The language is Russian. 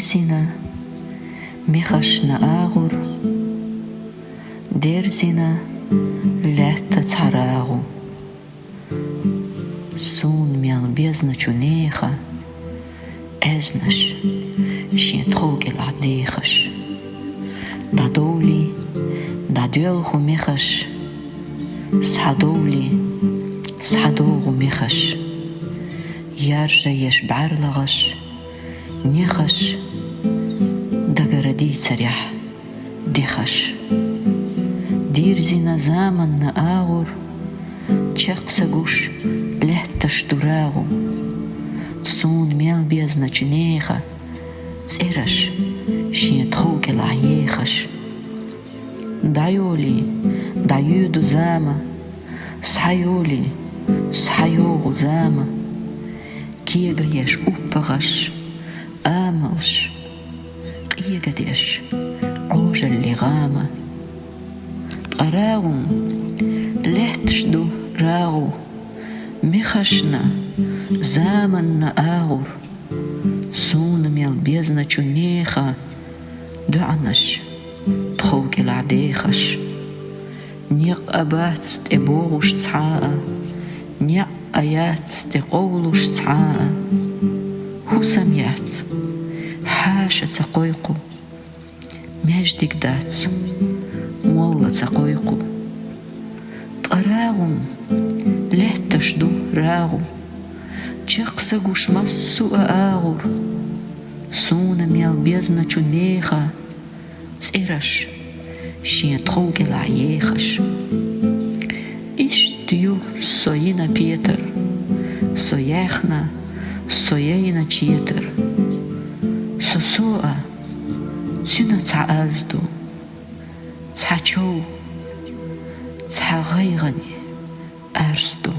Дирзина мехашна агур, дерзина лятта царагу. Сун мял бездна чунеха, эзнаш шентхогел адехаш. Дадоли, дадюлху мехаш, садоли, садогу мехаш. Яржа еш барлагаш, нехаш, дагради царях, дехаш. Дирзина заманна агур, чаксагуш летташ дурагу. Сун мел бездна чунеха, цираш шентхогел аехаш. Дайоли, даюду зама, сайоли, сайогу зама. Киега еш уппагаш, амалш, киегадеш, عوجل لغامة. أراغم لهتشدو راغو، مخشنا زامن آغور. سون ميل بيزنا چونيخا دعنش تخوك العديخش. نيق أبات تبوغش تعاء، نيق آيات تقولش تعاء. هو سميات حاشا تقويقو، مجدك دات والله تقويقو. تقراغم لهتشدو راغو، چقسقوش مسو آغور. سون ميل بيزنا چونيخا تيرش شينتخوك العيخش. Иштью соина Петр, сояхна, сояина Четр. Сосоа, цюна цаазду, цачоу, цагайгани, арсту.